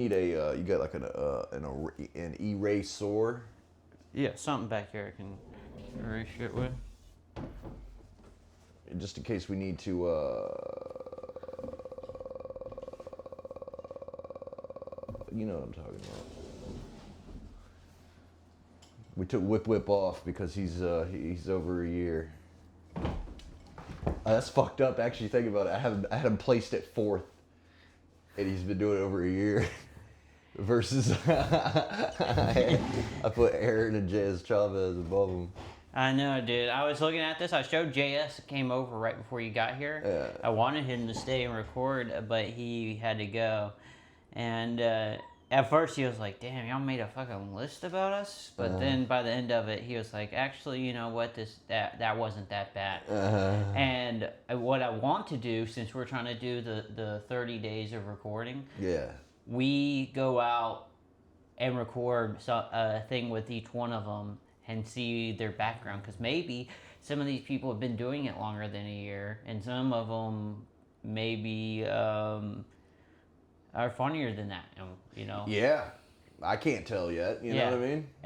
Need a you got like an eraser? Yeah, something back here I can erase it with. Just in case we need to you know what I'm talking about. We took Whip off because he's over a year. That's fucked up. Actually, think about it. I had him placed at 4th, and he's been doing it over a year. Versus, I put Aaron and J.S. Chavez above him. I know, dude. I was looking at this. I showed JS came over right before you got here. Yeah. I wanted him to stay and record, but he had to go. And at first he was like, damn, y'all made a fucking list about us? But then by the end of it, he was like, actually, you know what? That wasn't that bad. And what I want to do, since we're trying to do the 30 days of recording, Yeah. we go out and record a thing with each one of them and see their background, because maybe some of these people have been doing it longer than a year, and some of them maybe are funnier than that, you know. Yeah. I can't tell yet. You know what I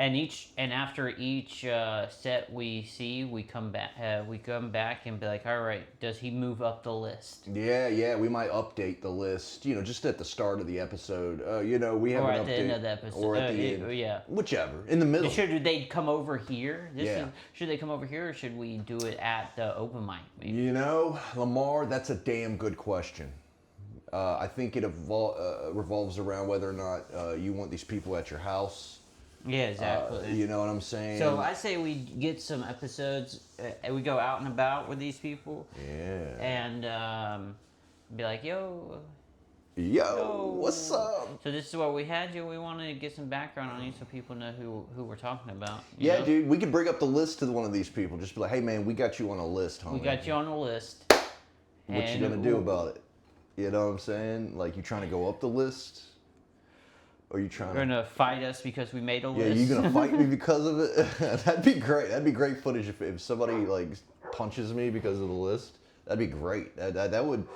mean? And after each set we see, we come back and be like, all right, does he move up the list? Yeah. We might update the list. You know, just at the start of the episode. You know, we have Or an at the update. end of the episode. Or at the end. Yeah. Whichever. In the middle. Should they come over here? Yeah. Should they come over here, or should we do it at the open mic? Maybe? You know, Lamar, that's a damn good question. I think it revolves around whether or not you want these people at your house. Yeah, exactly. You know what I'm saying? So I say we get some episodes. We go out and about with these people. Yeah. And be like, yo, what's up? So this is what we had you. We wanted to get some background on you so people know who we're talking about. Yeah, know? dude, we could bring up the list to one of these people. Just be like, hey, man, we got you on a list, homie. We got you on the list. What you gonna do about it? You know what I'm saying? Like, you trying to go up the list? Or you trying You're gonna fight us because we made a list? Yeah, you gonna fight me because of it? That'd be great. That'd be great footage if somebody, like, punches me because of the list. That'd be great. That would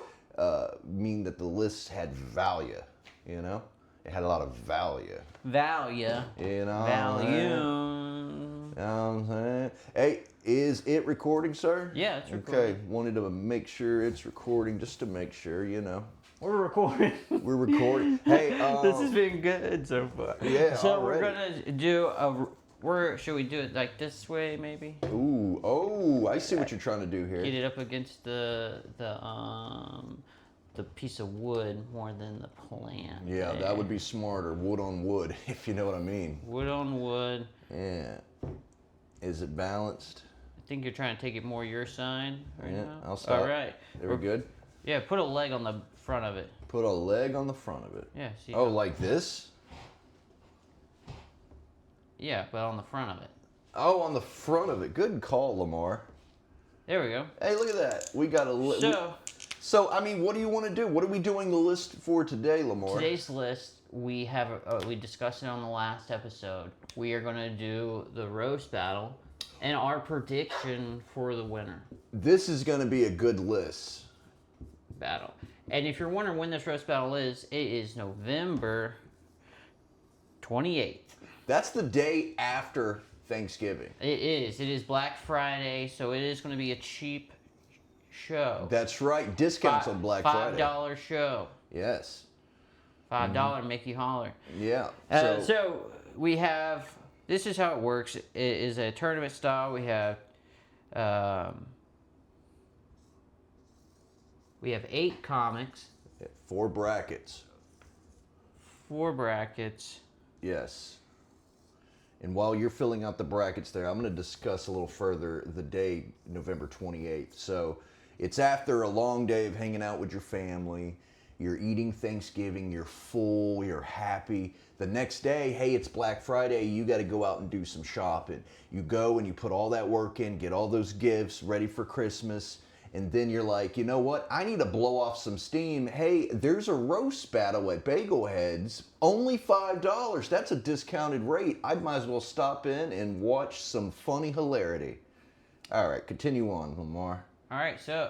mean that the list had value, you know? It had a lot of value. Value. You know? Value. You know what I'm saying? Hey, is it recording, sir? Yeah, it's recording. Okay, wanted to make sure it's recording just to make sure, you know. We're recording. We're recording. Hey, this has been good so far. Yeah, so already. we're gonna do should we do it like this way, maybe? Ooh, oh, I see what you're trying to do here. Get it up against the piece of wood more than the plant. Yeah, there. that would be smarter. Wood on wood, if you know what I mean. Wood on wood. Yeah. Is it balanced? I think you're trying to take it more your side right now. I'll stop. All right. We're good? Yeah, put a leg on the front of it. Put a leg on the front of it. Yeah, see. Oh, like this? Yeah, but on the front of it. Oh, on the front of it. Good call, Lamar. There we go. Hey, look at that. We got a So, I mean, what do you want to do? What are we doing the list for today, Lamar? Today's list, we discussed it on the last episode. We are going to do the roast battle and our prediction for the winner This is going to be a good list. battle. And if you're wondering when this roast battle is, it is November 28th. That's the day after Thanksgiving. It is. It is Black Friday, so it is going to be a cheap show. That's right. Discounts on Black Friday. $5 show. Yes. $5 make you holler. Yeah. So we have, this is how it works. It is a tournament style. We have 8 comics. 4 brackets. 4 brackets. Yes. And while you're filling out the brackets there, I'm going to discuss a little further the day, November 28th. So it's after a long day of hanging out with your family. You're eating Thanksgiving. You're full. You're happy. The next day, hey, it's Black Friday. You got to go out and do some shopping. You go and you put all that work in, get all those gifts ready for Christmas. And then you're like, you know what? I need to blow off some steam. Hey, there's a roast battle at Bagelheads. Only $5. That's a discounted rate. I might as well stop in and watch some funny hilarity. All right, continue on, Lamar. All right, so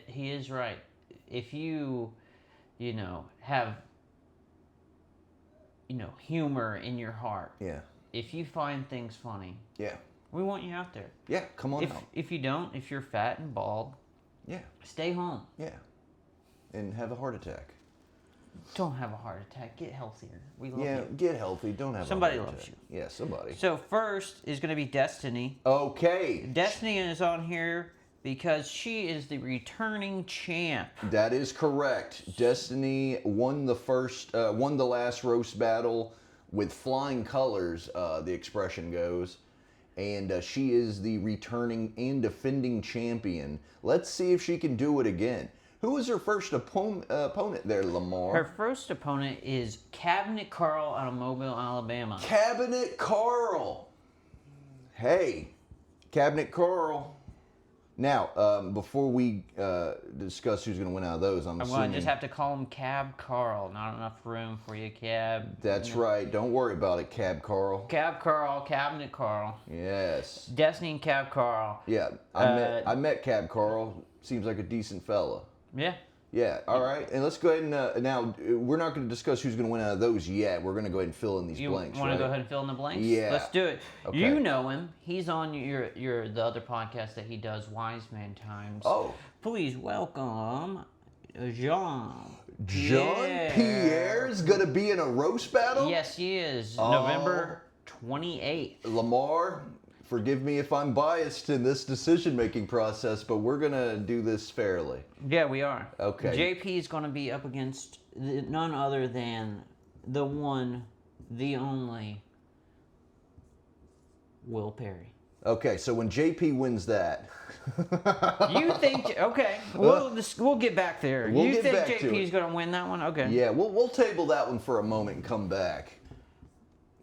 he is right. If you have humor in your heart. Yeah. If you find things funny, Yeah. we want you out there. Yeah, come on out. If you don't, if you're fat and bald, Yeah. stay home. Yeah. And have a heart attack. Don't have a heart attack. Get healthier. We love Yeah, you. get healthy. Don't have Somebody a heart loves attack. Yeah, somebody. So first is going to be Destiny. Okay. Destiny is on here because she is the returning champ. That is correct. Destiny won the last roast battle with flying colors, the expression goes. And she is the returning and defending champion. Let's see if she can do it again. Who was her first opponent there, Lamar? Her first opponent is Cabinet Carl out of Mobile, Alabama. Cabinet Carl. Hey, Cabinet Carl. Now, before we discuss who's going to win out of those, I'm assuming... going to just have to call him Cab Carl. Not enough room for you, Cab. That's right. Don't worry about it, Cab Carl. Cab Carl, Cabinet Carl. Yes. Destiny and Cab Carl. Yeah, I met Cab Carl. Seems like a decent fella. Yeah. Yeah, all right. And let's go ahead and now we're not going to discuss who's going to win out of those yet. We're going to go ahead and fill in these blanks. You want to go ahead and fill in the blanks? Yeah. Let's do it. Okay. You know him. He's on the other podcast that he does, Wise Man Times. Oh. Please welcome Jean. Pierre is going to be in a roast battle? Yes, he is. Oh. November 28th. Lamar, forgive me if I'm biased in this decision-making process, but we're going to do this fairly. Yeah, we are. Okay. JP is going to be up against none other than the one, the only, Will Perry. Okay, so when JP wins that... You think... Okay, we'll get back there. You think JP's going to win that one? Okay. Yeah, we'll table that one for a moment and come back.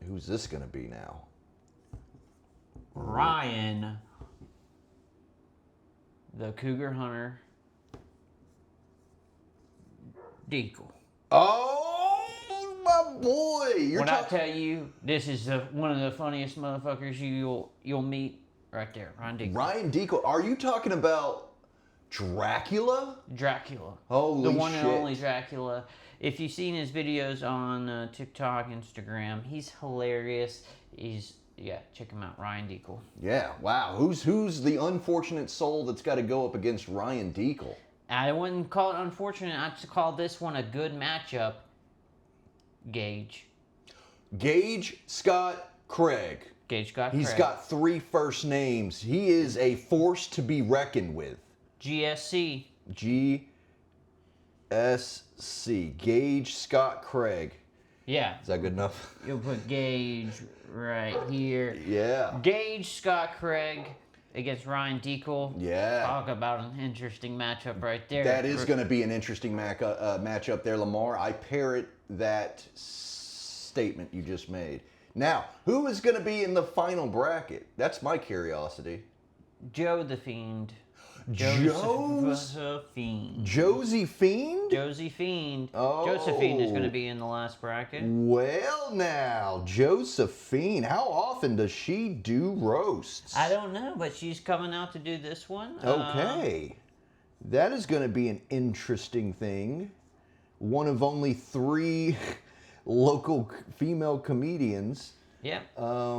Who's this going to be now? Ryan, the Cougar Hunter, Deagle. Oh, my boy! When I tell you, this is one of the funniest motherfuckers you'll meet right there, Ryan Deagle. Ryan Deagle. Are you talking about Dracula? Dracula. Holy the one shit. and only Dracula. If you've seen his videos on TikTok, Instagram, he's hilarious. Yeah, check him out, Ryan Deagle. Yeah, wow. Who's the unfortunate soul that's got to go up against Ryan Deagle? I wouldn't call it unfortunate. I'd call this one a good matchup. Gage Scott Craig. Gage Scott He's Craig. got 3 first names. He is a force to be reckoned with. GSC. GSC. Gage Scott Craig. Yeah. Is that good enough? You'll put Gage right here. Yeah. Gage Scott Craig against Ryan Deagle. Yeah. Talk about an interesting matchup right there. That is going to be an interesting matchup there, Lamar. I parrot that statement you just made. Now, who is going to be in the final bracket? That's my curiosity. Joe the Fiend. Josephine? Josephine. Oh. Josephine is going to be in the last bracket. Well, now, Josephine. How often does she do roasts? I don't know, but she's coming out to do this one. Okay. That is going to be an interesting thing. One of only 3 local female comedians. Yeah.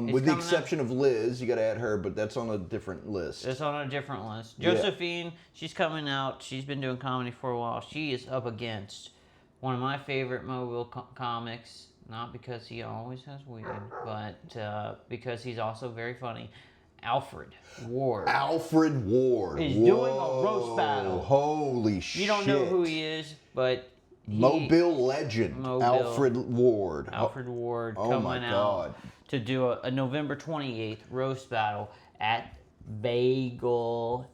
With the exception of Liz. You got to add her, but that's on a different list. It's on a different list. Yeah. Josephine, she's coming out. She's been doing comedy for a while. She is up against one of my favorite Mobile comics. Not because he always has weed, but because he's also very funny. Alfred Ward. Alfred Ward. Is doing a roast battle. Holy shit. You don't know who he is, but Mobile legend. Alfred Ward. Alfred Ward Oh my coming God. out to do a November 28th roast battle at Bagelheads,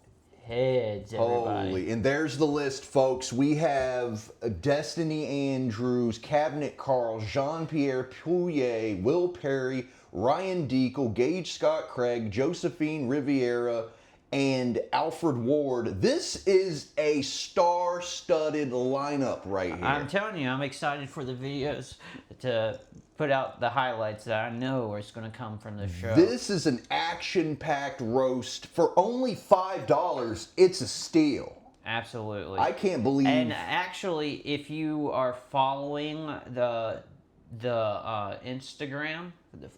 everybody. Holy. And there's the list, folks. We have Destiny Andrews, Cabinet Carl, Jean-Pierre Pouillet, Will Perry, Ryan Deagle, Gage Scott Craig, Josephine Riviera, and Alfred Ward. This is a star-studded lineup right here. I'm telling you, I'm excited for the videos to put out the highlights that I know is going to come from the show. This is an action-packed roast. For only $5, it's a steal. Absolutely. I can't believe... And actually, if you are following the Instagram.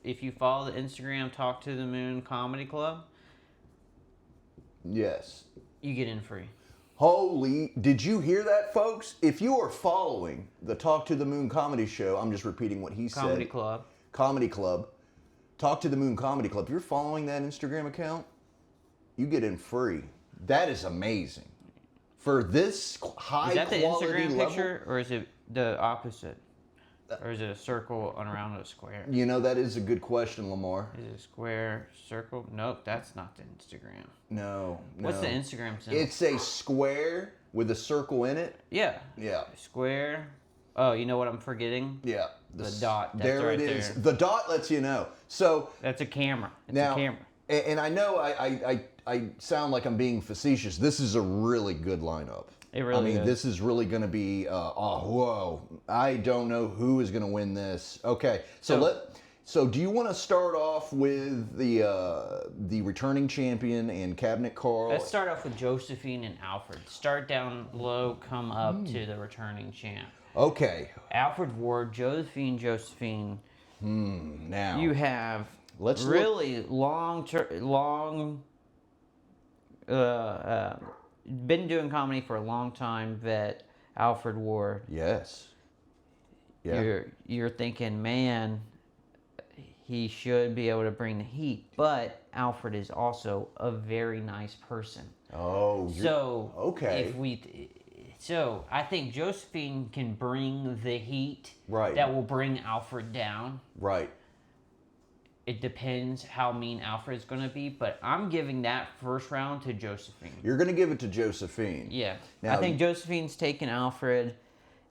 If you follow the Instagram Talk to the Moon Comedy Club, Yes. you get in free. Holy, did you hear that, folks? If you are following the Talk to the Moon comedy show, I'm just repeating what he Comedy said. Club. Comedy Club. Talk to the Moon Comedy Club. If you're following that Instagram account, you get in free. That is amazing. For this high Is that the quality Instagram level, picture, or is it the opposite? Or is it a circle around a square? you know, that is a good question, Lamar. Is it a square, circle? Nope, that's not the Instagram. No. What's the Instagram symbol? It's a square with a circle in it. Yeah. Yeah. Square. Oh, you know what I'm forgetting? Yeah. The dot. That's there right it is. there. The dot lets you know. So That's a camera. It's now, a camera. and I know I sound like I'm being facetious. This is a really good lineup. It really is. This is really going to be, whoa. I don't know who is going to win this. Okay, so do you want to start off with the returning champion and Cabinet Carl? Let's start off with Josephine and Alfred. Start down low, come up to the returning champ. Okay. Alfred Ward, Josephine. Now You have Let's really been doing comedy for a long time. Vet Alfred Ward. Yes. Yeah. You're thinking, man, he should be able to bring the heat. But Alfred is also a very nice person. Oh. So okay. So I think Josephine can bring the heat. Right. That will bring Alfred down. Right. It depends how mean Alfred's going to be, but I'm giving that first round to Josephine. You're going to give it to Josephine. Yeah. Now, I think Josephine's taking Alfred.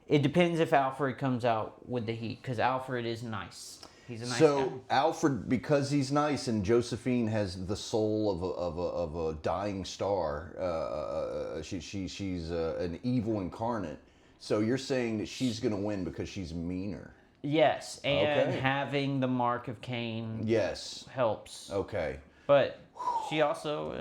It depends if Alfred comes out with the heat, because Alfred is nice. He's a nice guy. So Alfred, because he's nice, and Josephine has the soul of a dying star. She's an evil incarnate. So you're saying that she's going to win because she's meaner. Yes, and Okay. having the mark of Cain Yes. helps. Okay. But she also,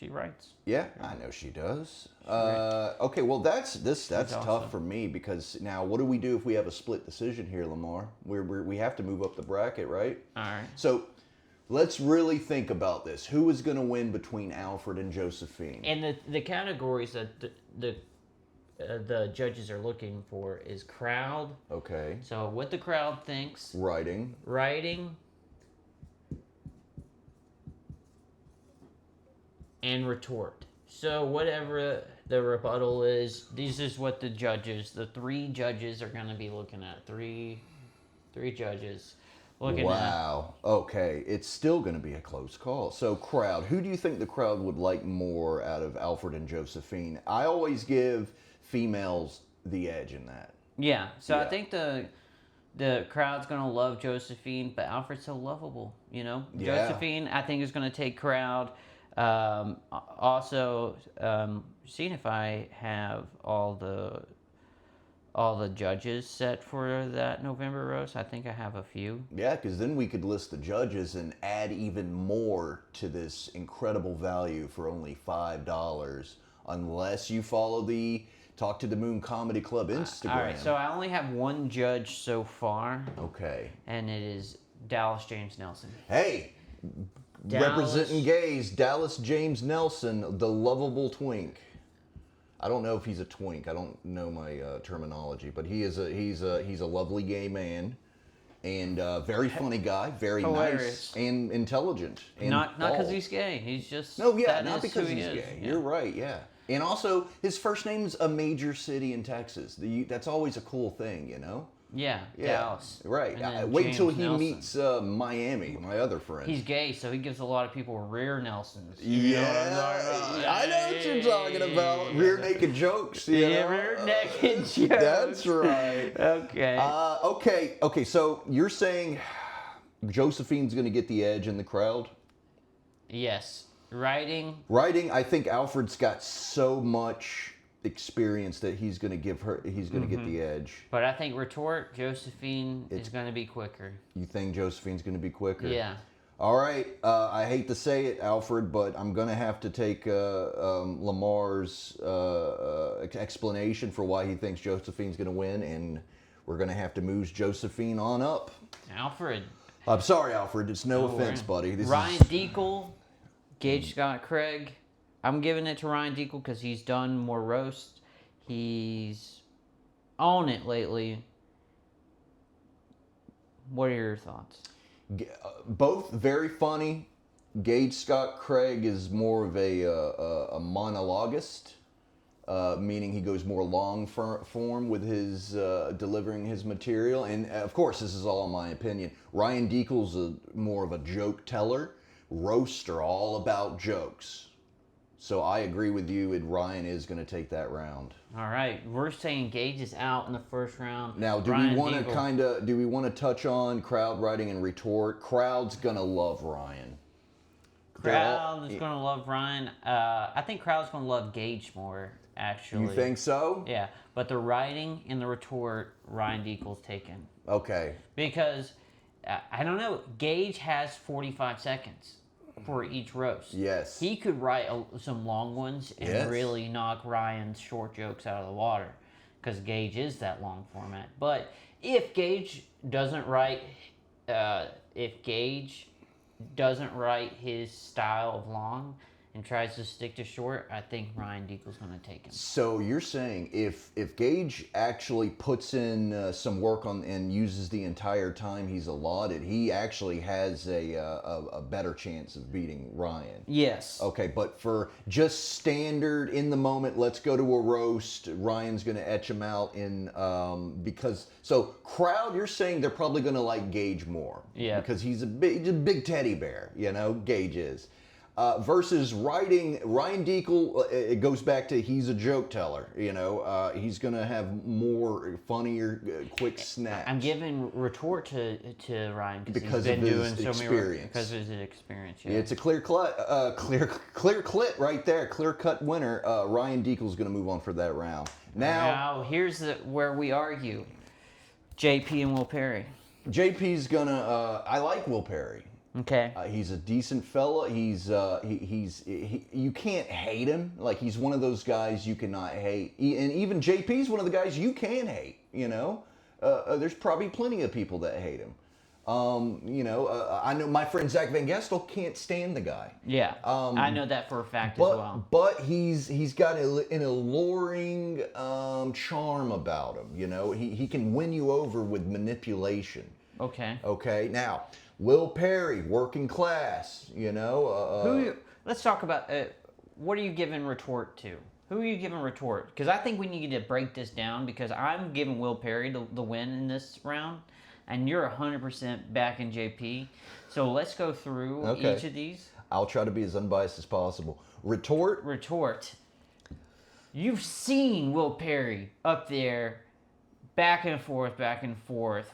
she writes. Yeah, I know she does. Okay, well that's awesome. tough for me because now what do we do if we have a split decision here, Lamar? We have to move up the bracket, right? All right. So let's really think about this. Who is going to win between Alfred and Josephine? And the categories that the judges are looking for is crowd. Okay. So what the crowd thinks. Writing. And retort. So whatever the rebuttal is, this is what the three judges are going to be looking at. Three judges looking at. Wow. Okay. It's still going to be a close call. So crowd. Who do you think the crowd would like more out of Alfred and Josephine? I always give females the edge in that. Yeah. So Yeah. I think the crowd's going to love Josephine, but Alfred's so lovable, Yeah. Josephine, I think, is going to take crowd. Also, seeing if I have all the judges set for that November roast. I think I have a few. Yeah, because then we could list the judges and add even more to this incredible value for only $5, unless you follow the Talk to the Moon Comedy Club Instagram. All right, so I only have one judge so far. Okay. And it is Dallas James Nelson. Hey, Dallas. representing gays, Dallas James Nelson, the lovable twink. I don't know if he's a twink. I don't know my terminology, but he's a lovely gay man, and very funny guy, very Hilarious. nice and intelligent. And Not because bald. he's gay. He's just No, yeah, that not is because who he he's is. gay. Yeah. You're right, yeah. And also, his first name's a major city in Texas. That's always a cool thing, Yeah, Yeah, Dallas. right. And then Wait till James he Nelson. meets Miami, my other friend. He's gay, so he gives a lot of people rear Nelsons. Yeah, I know what you're talking about. Rear naked jokes. You know? Rear naked jokes. That's right. Okay. Okay. So you're saying Josephine's going to get the edge in the crowd? Yes. Writing. I think Alfred's got so much experience that he's going to get the edge. But I think retort, Josephine is going to be quicker. You think Josephine's going to be quicker? Yeah. All right. I hate to say it, Alfred, but I'm going to have to take Lamar's explanation for why he thinks Josephine's going to win, and we're going to have to move Josephine on up. Alfred. I'm sorry, Alfred. It's no offense, buddy. Ryan Deacle, Gage Scott Craig. I'm giving it to Ryan Deacle because he's done more roast. He's on it lately. What are your thoughts? Both very funny. Gage Scott Craig is more of a monologuist, meaning he goes more long form with his delivering his material. And of course, this is all my opinion. Ryan Deacle's more of a joke teller. Roasts are all about jokes. So I agree with you, and Ryan is going to take that round. All right, we're saying Gage is out in the first round. Now, do we want to touch on crowd writing and retort? Crowd's going to love Ryan. Crowd is going to love Ryan. I think Crowd's going to love Gage more, actually. You think so? Yeah, but the writing and the retort, Ryan Deacle's taken. Okay. Because, I don't know, Gage has 45 seconds for each roast. Yes. He could write some long ones and really knock Ryan's short jokes out of the water. Because Gage is that long format. But if Gage doesn't write his style of long and tries to stick to short, I think Ryan Deacle's going to take him. So you're saying if Gage actually puts in some work on and uses the entire time he's allotted, he actually has a better chance of beating Ryan? Yes. Okay, but for just standard in the moment, let's go to a roast, Ryan's going to etch him out in so crowd, you're saying they're probably going to like Gage more. Yeah. Because he's a big teddy bear, Gage is. Versus writing, Ryan Deacle, it goes back to he's a joke teller. He's going to have more funnier, quick snaps. I'm giving retort to Ryan because he's been of doing his so experience. many because of his experience. Yeah. It's a clear clit right there, clear cut winner. Ryan Deacle's going to move on for that round. Now here's where we argue: JP and Will Perry. JP's gonna. I like Will Perry. Okay. He's a decent fella. He you can't hate him. Like, he's one of those guys you cannot hate. And even JP's one of the guys you can hate, There's probably plenty of people that hate him. I know my friend Zach Van Gestel can't stand the guy. Yeah. I know that for a fact as well. But he's got an alluring charm about him, He can win you over with manipulation. Okay. Okay, now, Will Perry, working class, Let's talk about, what are you giving retort to? Who are you giving retort? Because I think we need to break this down, because I'm giving Will Perry the win in this round, and you're 100% back in JP. So let's go through each of these. I'll try to be as unbiased as possible. Retort. You've seen Will Perry up there back and forth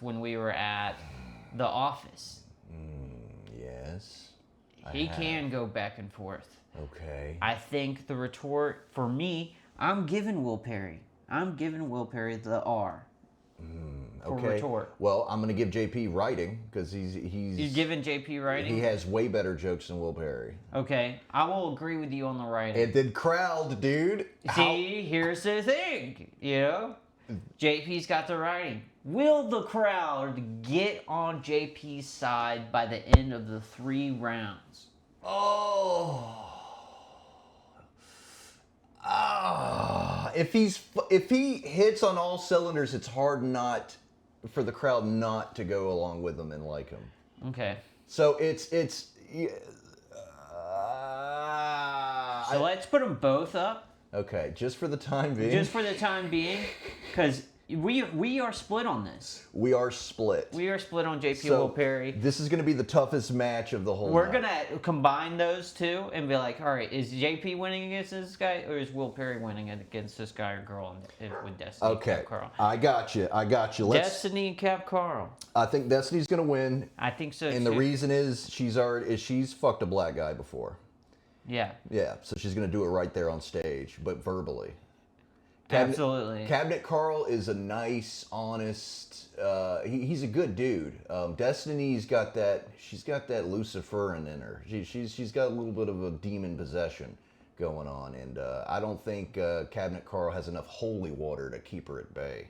when we were at The Office. Yes. He can go back and forth. Okay. I think the retort, for me, I'm giving Will Perry the R. For retort. Well, I'm going to give JP writing, because he's... You're giving JP writing? He has way better jokes than Will Perry. Okay. I will agree with you on the writing. It did crowd, dude. See, here's the thing, JP's got the writing. Will the crowd get on JP's side by the end of the 3 rounds? If he hits on all cylinders, it's hard not for the crowd not to go along with him and like him. Okay. So let's put them both up. Okay, just for the time being. Because we are split on this. We are split. We are split on JP Will Perry. This is going to be the toughest match of the whole We're night. going to combine those two and be like, all right, is JP winning against this guy, or is Will Perry winning against this guy or girl with Destiny and Cap Carl? I got you. Destiny and Cap Carl. I think Destiny's going to win. I think so, and too. the reason is she's fucked a black guy before. Yeah. Yeah, so she's going to do it right there on stage, but verbally. Absolutely. Cabinet Carl is a nice, honest, he's a good dude. Destiny's got that, she's got that Luciferin in her. She's got a little bit of a demon possession going on, and I don't think Cabinet Carl has enough holy water to keep her at bay.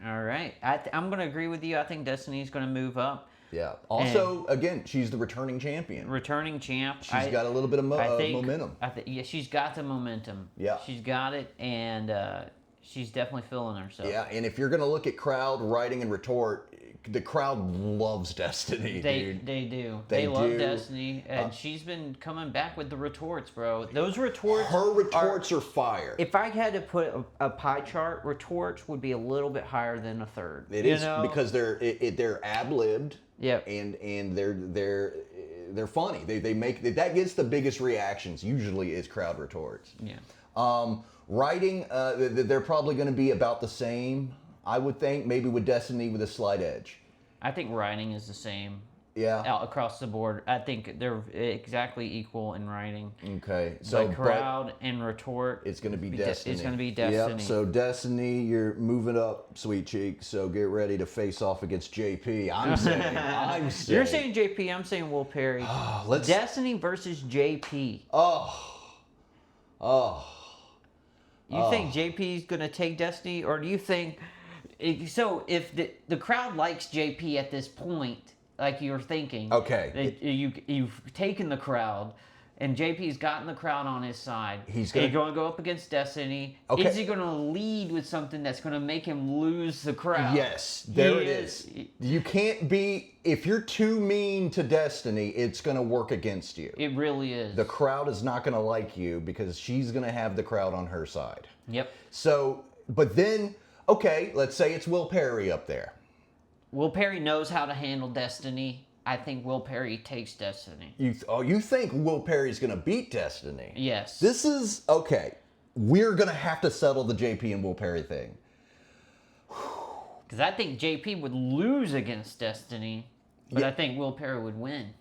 All right. I'm going to agree with you. I think Destiny's going to move up. Yeah. Also, again, she's the returning champion. Returning champ. She's got a little bit of momentum. Yeah, she's got the momentum. Yeah. She's got it, and she's definitely feeling herself. Yeah, and if you're going to look at crowd, writing, and retort, the crowd loves Destiny, dude. They do. They love do. Destiny, and she's been coming back with the retorts, bro. Those retorts. Her retorts are fire. If I had to put a pie chart, retorts would be a little bit higher than a third. It is because they're ad-libbed. Yep. And they're funny. They make that gets the biggest reactions. Usually, is crowd retorts. Yeah. Writing, they're probably going to be about the same. I would think, maybe with Destiny with a slight edge. I think writing is the same. Yeah. Out across the board. I think they're exactly equal in writing. Okay. So crowd and retort. It's going to be Destiny. It's going to be Destiny. Yep. So Destiny, you're moving up, sweet cheek. So get ready to face off against JP. I'm saying. You're saying JP. I'm saying Will Perry. Destiny versus JP. You think JP's going to take Destiny, or do you think? So if the crowd likes JP at this point, like you're thinking, okay, you've taken the crowd, and JP's gotten the crowd on his side. He's going to go up against Destiny. Okay. Is he going to lead with something that's going to make him lose the crowd? Yes, there it is. You can't be, if you're too mean to Destiny, it's going to work against you. It really is. The crowd is not going to like you because she's going to have the crowd on her side. Yep. So, but then, okay, let's say it's Will Perry up there. Will Perry knows how to handle Destiny. I think Will Perry takes Destiny. You think Will Perry's going to beat Destiny? Yes. This is, okay, we're going to have to settle the JP and Will Perry thing. Because I think JP would lose against Destiny, but I think Will Perry would win.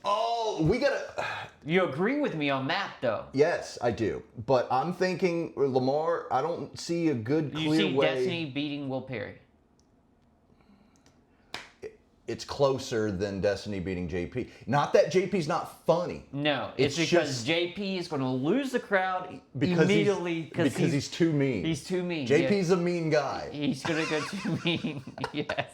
Oh, we got to... You agree with me on that, though? Yes, I do. But I'm thinking, Lamar, I don't see a good, clear way... You see Destiny beating Will Perry? It's closer than Destiny beating JP. Not that JP's not funny. No, it's because JP is going to lose the crowd immediately because he's too mean. He's too mean. JP's a mean guy. He's going to go too mean. Yes.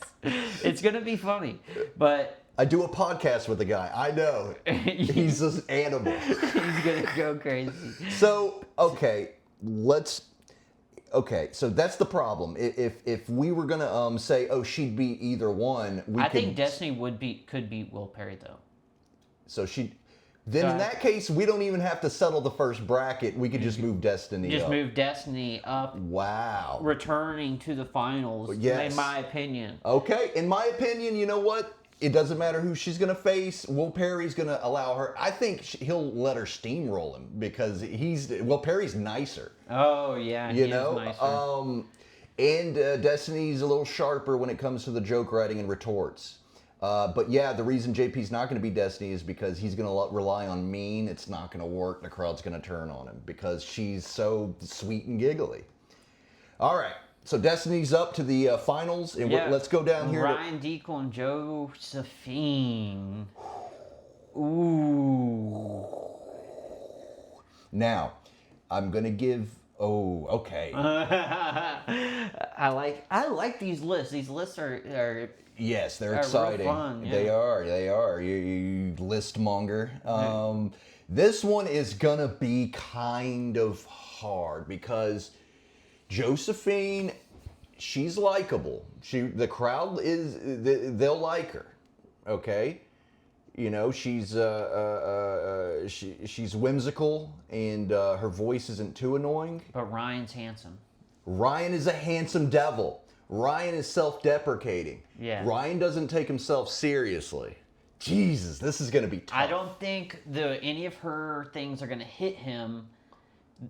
It's going to be funny. But... I do a podcast with the guy. I know. He's an animal. He's going to go crazy. So, okay, so that's the problem. If we were gonna say, oh, she'd beat either one, I think Destiny could beat Will Perry though. So in that case, we don't even have to settle the first bracket. We could just move Destiny up. Move Destiny up. Wow. Returning to the finals. Yes. In my opinion. Okay, in my opinion, you know what? It doesn't matter who she's going to face. Will Perry's going to allow her. I think he'll let her steamroll him because Will Perry's nicer. Oh, yeah. You know? Nicer. And Destiny's a little sharper when it comes to the joke writing and retorts. But yeah, the reason JP's not going to be Destiny is because he's going to rely on mean. It's not going to work. The crowd's going to turn on him because she's so sweet and giggly. All right. So Destiny's up to the finals, and let's go down here. Ryan Deacle and Josephine. Ooh. Now, I'm gonna give. Oh, okay. I like these lists. These lists are yes, they're exciting. Real fun, yeah. They are. You list monger. This one is gonna be kind of hard because Josephine, she's likable. The crowd they'll like her. Okay, you know she's whimsical and her voice isn't too annoying. But Ryan's handsome. Ryan is a handsome devil. Ryan is self-deprecating. Yeah. Ryan doesn't take himself seriously. Jesus, this is gonna be tough. I don't think any of her things are gonna hit him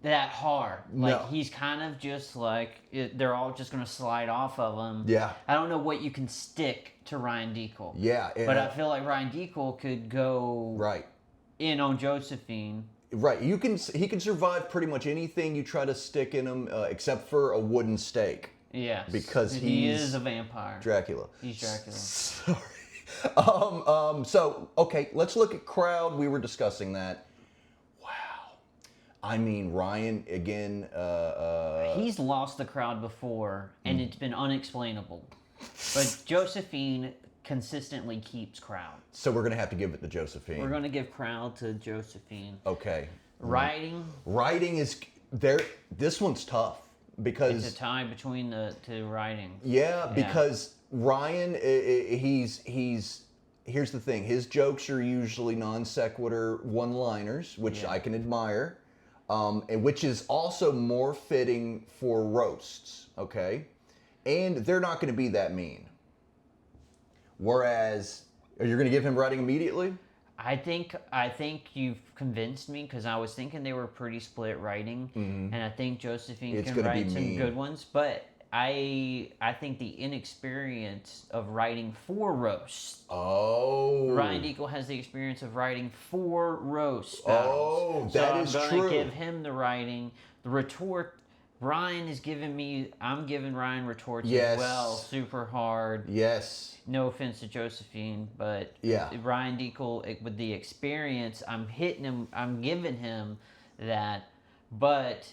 that hard. Like, he's kind of just like, they're all just going to slide off of him. Yeah. I don't know what you can stick to Ryan Deacle. Yeah. But I feel like Ryan Deacle could go in on Josephine. Right. He can survive pretty much anything you try to stick in him, except for a wooden stake. Yes. Because he is a vampire. Dracula. He's Dracula. Sorry. So, okay, let's look at crowd. We were discussing that. I mean, Ryan again. He's lost the crowd before, and it's been unexplainable. But Josephine consistently keeps crowd. So we're gonna have to give it to Josephine. We're gonna give crowd to Josephine. Okay. Writing is there. This one's tough because it's a tie between the two writing. Yeah, because Ryan, he's here's the thing. His jokes are usually non sequitur one-liners, which I can admire, and which is also more fitting for roasts. Okay, and they're not going to be that mean. Whereas, you're going to give him writing immediately. I think you've convinced me because I was thinking they were pretty split writing, and I think Josephine can write some good ones. But I think the inexperience of writing for roasts. Oh. Ryan Deacle has the experience of writing for roast battles. Oh, that is true. I'm going to give him the writing. The retort, Ryan is giving me, I'm giving Ryan retorts as well. Super hard. Yes. No offense to Josephine, but Ryan Deacle, with the experience, I'm hitting him, I'm giving him that, but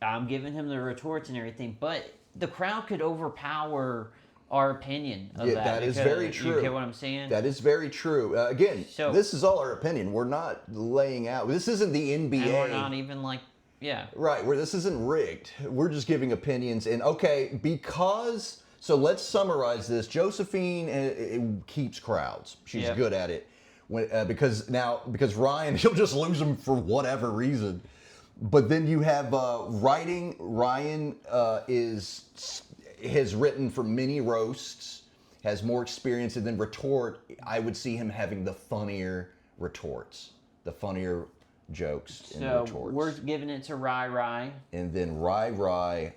I'm giving him the retorts and everything, but the crowd could overpower our opinion of that. That is very true. You get what I'm saying? That is very true. Again, this is all our opinion. We're not laying out. This isn't the NBA. And we're not even like, Right, where this isn't rigged. We're just giving opinions. And because, so let's summarize this. Josephine keeps crowds. She's good at it. Because Ryan, he'll just lose them for whatever reason. But then you have writing. Ryan has written for many roasts, has more experience, and then retort. I would see him having the funnier retorts, the funnier jokes and retorts. So we're giving it to Rai. And then Rai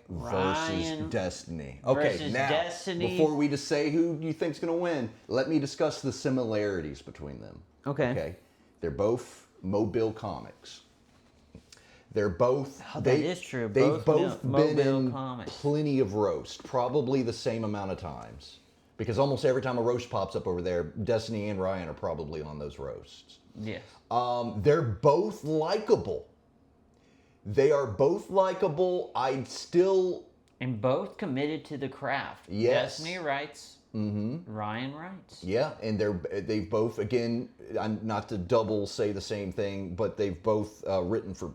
versus Destiny. Okay, versus now Destiny. Before we just say who you think's going to win, let me discuss the similarities between them. Okay. They're both Mobile comics. They're both. That is true. They've both been in comics. Plenty of roast, probably the same amount of times, because almost every time a roast pops up over there, Destiny and Ryan are probably on those roasts. Yes. They're both likable. They are both likable. I'd still. And both committed to the craft. Yes. Destiny writes. Mm-hmm. Ryan writes. Yeah, and they've both, again, not to double say the same thing, but they've both written for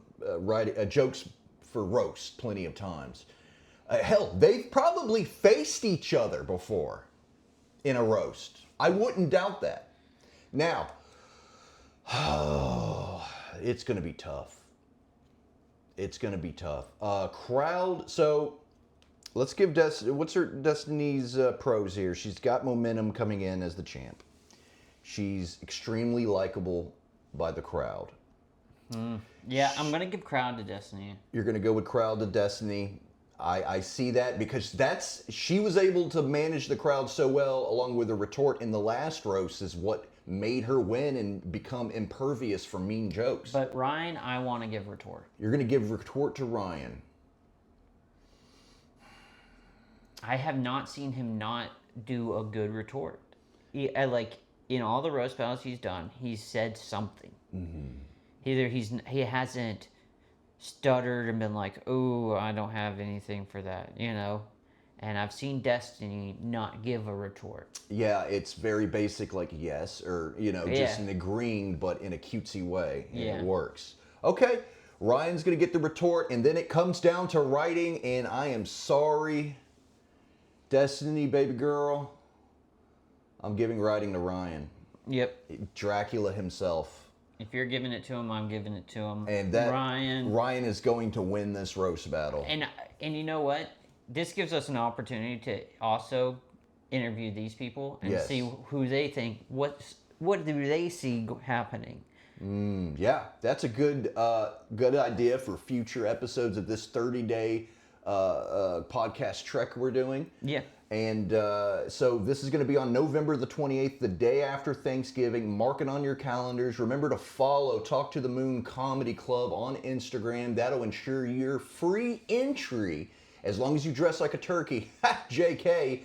jokes for roast plenty of times. Hell, they've probably faced each other before in a roast. I wouldn't doubt that. Now, it's going to be tough. It's going to be tough. Crowd, so let's give what's her Destiny's pros here? She's got momentum coming in as the champ. She's extremely likable by the crowd. Yeah, I'm going to give crowd to Destiny. You're going to go with crowd to Destiny. I see that because she was able to manage the crowd so well, along with the retort in the last roast, is what made her win and become impervious for mean jokes. But Ryan, I want to give retort. You're going to give retort to Ryan. I have not seen him not do a good retort. Like in all the roast battles he's done, he's said something. Mm-hmm. Either he hasn't stuttered and been like, "Oh, I don't have anything for that," And I've seen Destiny not give a retort. Yeah, it's very basic, like yes, or just an agreeing, but in a cutesy way. And it works. Okay, Ryan's gonna get the retort, and then it comes down to writing. And I am sorry, Destiny, baby girl, I'm giving writing to Ryan. Yep. Dracula himself. If you're giving it to him, I'm giving it to him. And Ryan is going to win this roast battle. And you know what? This gives us an opportunity to also interview these people and see who they think. What do they see happening? Yeah, that's a good idea for future episodes of this 30-day podcast trek we're doing. Yeah. And so this is going to be on November the 28th, the day after Thanksgiving. Mark it on your calendars. Remember to follow Talk to the Moon Comedy Club on Instagram. That'll ensure your free entry as long as you dress like a turkey. JK.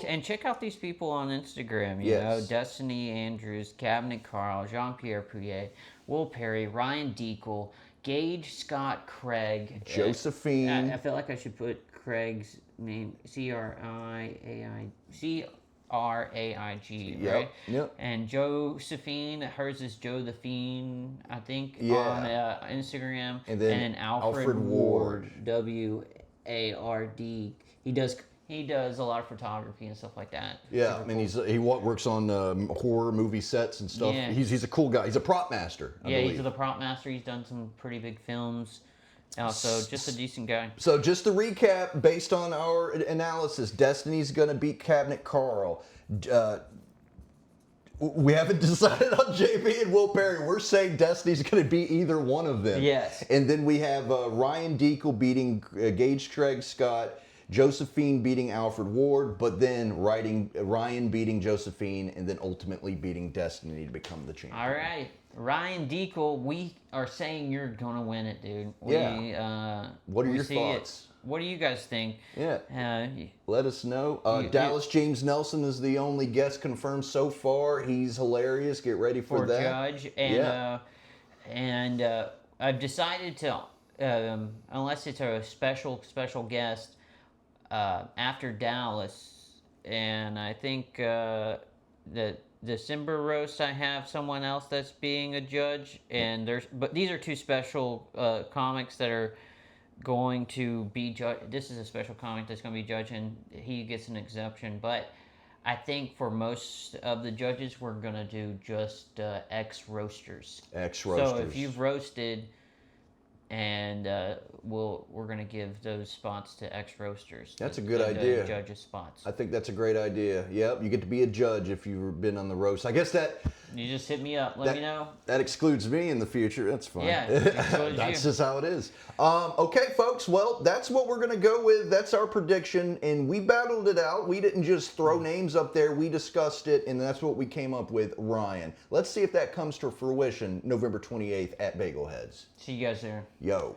And check out these people on Instagram. You know, Destiny Andrews, Cabinet Carl, Jean-Pierre Pouillet, Will Perry, Ryan Deacle, Gage, Scott, Craig, Josephine. I feel like I should put Craig's name Craig, Yep, right? yep. And Josephine, hers is Joe the Fiend, I think, Yeah. on Instagram. And then Alfred Alfred Ward. Ward. He does a lot of photography and stuff like that. Yeah, I mean, he works on horror movie sets and stuff. Yeah. He's a cool guy. He's a prop master, I believe. He's the prop master. He's done some pretty big films. So just a decent guy. So just to recap, based on our analysis, Destiny's going to beat Cabinet Carl. We haven't decided on JB and Will Perry. We're saying Destiny's going to beat either one of them. Yes. And then we have Ryan Deacle beating Gage Craig Scott, Josephine beating Alfred Ward, but then Ryan beating Josephine, and then ultimately beating Destiny to become the champion. All right. Ryan Deacle, we are saying you're going to win it, dude. Yeah. What are your thoughts? What do you guys think? Yeah. Let us know. Dallas James Nelson is the only guest confirmed so far. He's hilarious. Get ready for that. Judge. And I've decided to, unless it's a special guest, after Dallas, and I think the December roast, I have someone else that's being a judge, but these are two special comics that are going to be judged. This is a special comic that's going to be judged, and he gets an exception. But I think for most of the judges, we're going to do just ex-roasters. Ex-roasters. So if you've roasted, and we're going to give those spots to ex-roasters. That's a good idea. Judges' spots. I think that's a great idea. Yep, you get to be a judge if you've been on the roast. I guess that... You just hit me up. Let me know. That excludes me in the future. That's fine. Yeah, that's just how it is. Okay, folks. Well, that's what we're going to go with. That's our prediction, and we battled it out. We didn't just throw names up there. We discussed it, and that's what we came up with, Ryan. Let's see if that comes to fruition November 28th at Bagelheads. See you guys there. Yo.